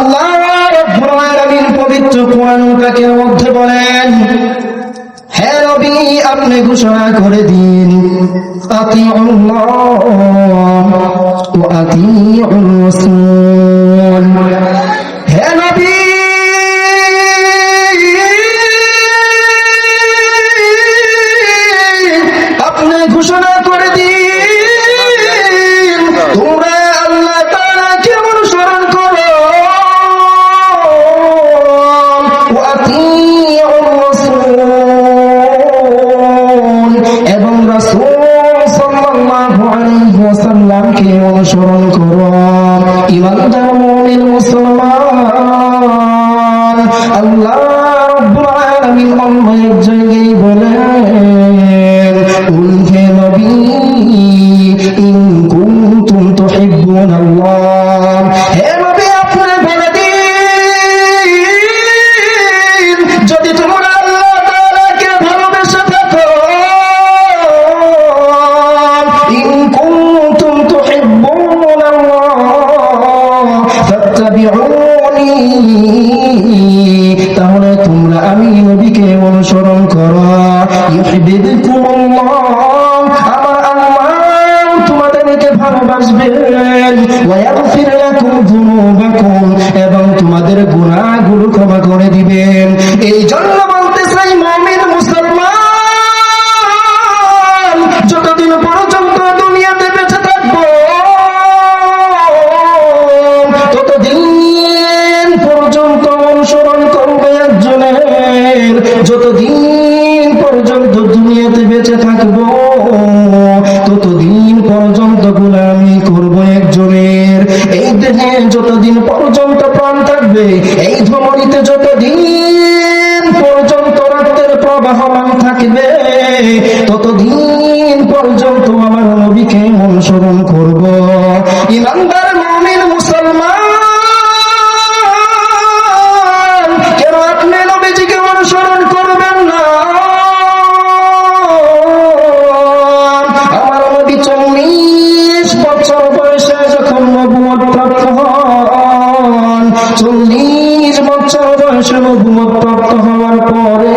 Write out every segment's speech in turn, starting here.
আল্লাহ রাব্বুল আলামিন পবিত্র কোরআন পাকের মধ্যে বলেন, হে নবী আপনি ঘোষণা করে দিন, আতিউল্লাহ ওয়া আতিউর রাসূল। হে নবী আপনি ঘোষণা করে দিন তোমরা আল্লাহ তাআলাকে অনুসরণ করো, ওয়া আতিউর রাসূল এবং রাসূল সাল্লাল্লাহু আলাইহি ওয়াসাল্লামকে অনুসরণ করো। ঈমানদার মুমিন মুসলমান, আল্লাহ রাব্বুল আলামিন অন্য এক জায়গায় বলেন, কুল হে নবী ইন কুনতুম তুহিব্বুনাল্লাহ, হে নবী আপনি বলে দিন যদি তোমরা আল্লাহ তাআলাকে ভালোবেসে থাকো, ইন কুনতুম তুহিব্বুনাল্লাহ ফাত্তাবিউনি, তাহলে তোমরা আমি নবীকে অনুসরণ করো। ইউহিব্বুকুমুল্লাহ, আমার আল্লাহ তোমাদেরকে ভালোবাসবেন। ওয়া ইয়াগফির লাকুম যুনুবাকুম, এবং তোমাদের গুনাহগুলো ক্ষমা করে দিবেন। এই জন্য বলতে চাই মুমিন মুসলমান যতদিন পর্যন্ত দুনিয়াতে বেঁচে থাকবো ততদিন পর্যন্ত অনুসরণ করবে একজনের, যতদিন পর্যন্ত দুনিয়াতে বেঁচে থাকবো ততদিন পর্যন্ত গোলামি করব একজনের। এই দেহে যতদিন পর্যন্ত প্রাণ থাকবে, এই ধমনীতে যতদিন পর্যন্ত রক্তের প্রবাহমান থাকবে ততদিন পর্যন্ত আমার নবীকে অনুসরণ করব। ঈমানদার মুমিন মুসলমান, কেন আপনি নবীজিকে অনুসরণ করবেন না? আমার নবী 40 বছর বয়সে যখন নবুয়ত প্রাপ্ত হন, 40 বছর বয়সে নবুয়ত প্রাপ্ত হওয়ার পরে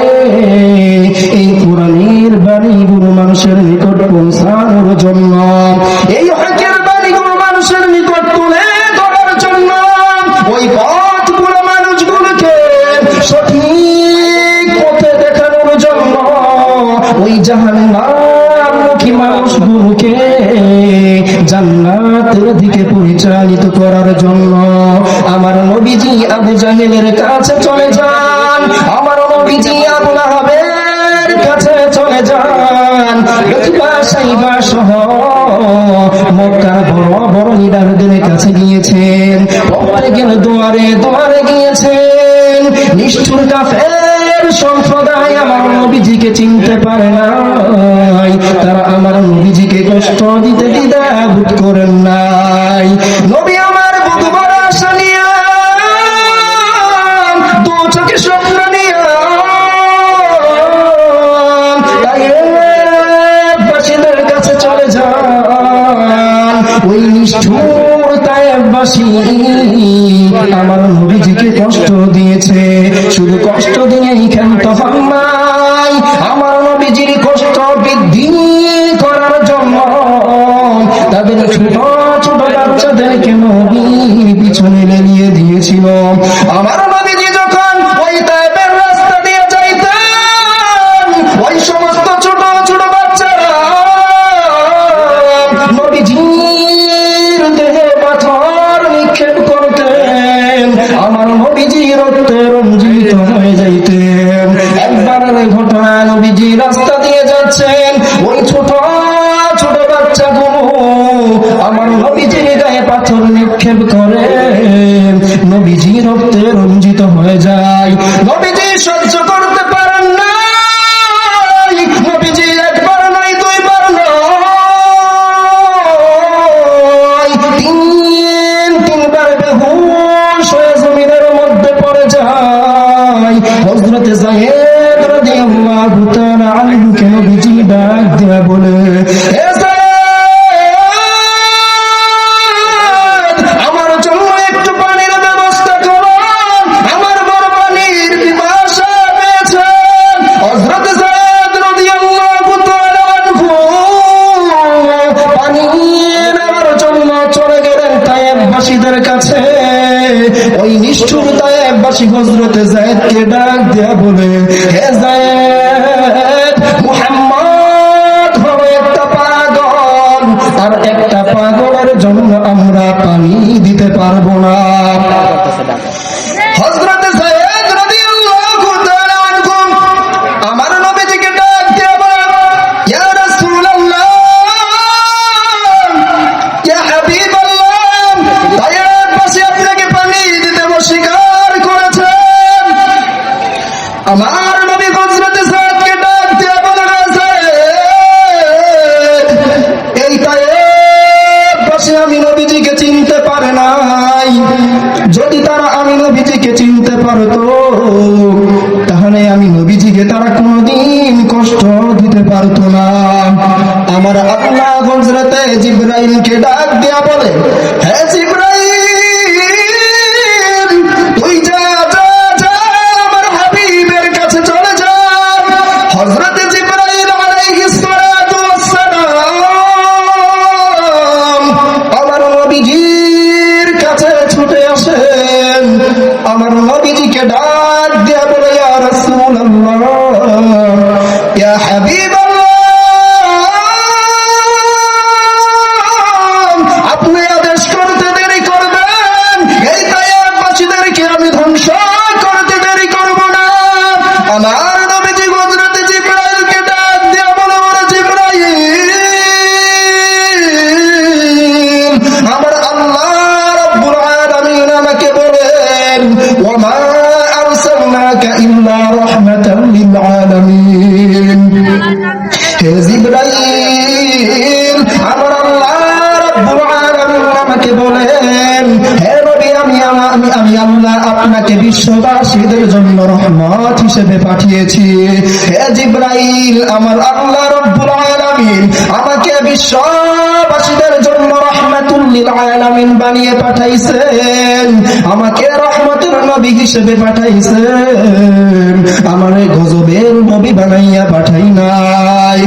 এই কোরআনের বাণীগুলো মানুষের নিকট পৌঁছানোর জন্য, এই হকের বাণীগুলো মানুষের নিকট তুলে ধরার জন্য, ওই পথগুলো মানুষগুলোকে সঠিক পথে দেখানোর জন্য, ওই জাহান্নামমুখী মানুষগুলোকে জান্নাতের দিকে পরিচালিত করার জন্য আমার নবীজি আবু জাহেলের কাছে চলে যান, আমার নবীজি আবু লাহাবের কাছে চলে যান, উতবা সাইবা সহ মক্কার বড় বড় লিডারদের কাছে গিয়েছেন, প্রত্যেকের দুয়ারে দুয়ারে গিয়েছেন। নিষ্ঠুর কাফের সম্প্রদায় আমার নবীজিকে চিনতে পারে নাই, তারা আমার নবীজিকে কষ্ট দিতে দ্বিধাবোধ করেন নাই। নবী আমার বুধ বড় আশা নিয়ে, দু চোখে স্বপ্ন নিয়ে তায়েববাসীদের কাছে চলে যান। ওই নিষ্ঠুর তায়েববাসী আমার নবীজিকে কষ্ট দিয়েছে, শুধু কষ্ট দিয়েই ক্ষান্ত হন নাই, আমার নবীজির কষ্ট বৃদ্ধি করার জন্য তাদের ছোট ছোট বাচ্চাদেরকে নবীর পিছনে লেলিয়ে দিয়েছিল। আমার নবীজি যখন ওই তায়েবের রাস্তা দিয়ে যাইতেন, ওই সমস্ত ছোট ছোট বাচ্চারা নবীজির দেহে পাথর নিক্ষেপ করতেন, আমার নবীজি রক্তে রঞ্জিত হয়ে যাইতেন। একবারের ঘটনা, নবীজি রাস্তা দিয়ে যাচ্ছেন, ওই ছোট ছোট বাচ্চাগুলো আমার নবীজির গায়ে পাথর নিক্ষেপ করে, নবীজি রক্তে রঞ্জিত হয়ে যায়। নবীজি সহ্য করতে পারেন না, নবীজি একবার নয় দুইবার নয়, তিনবার বেহুশ হয়ে জমিনের মধ্যে পড়ে যায়। হযরত যায়েদ রাদিয়াল্লাহু তাআলা আনহুকে নবীজি ডাক দেয়া বলে, হে যায়েদ, আমার জন্য একটু পানির ব্যবস্থা করো। কাছে ওই নিষ্ঠুর তায়েফবাসী হযরতে যায়েদকে ডাক দেয়া বলে, হে যায়েদ, মুহাম্মদ হলো একটা পাগল, আর একটা পাগলের জন্য আমরা পানি দিতে পারবো না। হযরতে যায়েদ রাদিয়াল্লাহু তাআলা আনহু আমার নবীজিকে ডাক দিয়ে বলেন, ইয়া রাসূলুল্লাহ, ইয়া হাবিবাল্লাহ, তায়েফবাসী আপনাকে পানি দিতে অস্বীকার করেছেন। আমার নবী হযরতে যায়েদকে ডাক দিয়ে বলেন, এই তায়েফবাসী আমি নবীজিকে চিনতে পারে নাই। যদি তারা আমি নবীজিকে চিনতে পারতো তাহলে আমি নবীজিকে তারা কোনোদিন কষ্ট দিতে পারতো না। আমার আল্লাহ হযরতে জিবরাইলকে ডাক দেয়া বলে, হে জিবরাইল, তুই যা যা যা আমার হাবিবের কাছে চলে যা। হযরতে জিবরাইল আলাইহিস সালাতু ওয়াস সালাম আমার নবীজির কাছে ছুটে আসেন। আমার নবীজিকে ডাক দিয়া বলে, ইয়া রাসূলুল্লাহ, ইয়া হাবিবাল্লাহ, আপনি আদেশ করতে দেরি করবেন, এই তায়েফবাসীদেরকে আমি ধ্বংস করতে দেরি করব না। আমার নবীজি হযরতে জিবরাইলকে ডাক দিয়া বলে, ওরে জিবরাইল, আমার আল্লাহ রাব্বুল আলামিন আমাকে বলেন, ওয়ামা আরসালনাকা ইল্লা রাহমাতাল লিল আলামিন। হে জিবরাইল, আমার আল্লাহ রাব্বুল আলামিন আমাকে বলেন, হে নবী, আমি আল্লাহ আপনাকে বিশ্ববাসীদের জন্য রহমত হিসেবে পাঠিয়েছি। হে জিবরাইল, আমার আল্লাহ রাব্বুল আলামিন আমাকে বিশ্ববাসীদের জন্য রাহমাতুল লিল আলামিন বানিয়ে পাঠাইছেন, আমাকে রহমতের নবী হিসেবে পাঠাইছেন, আমারে গজবের নবী বানাইয়া পাঠাই নাই।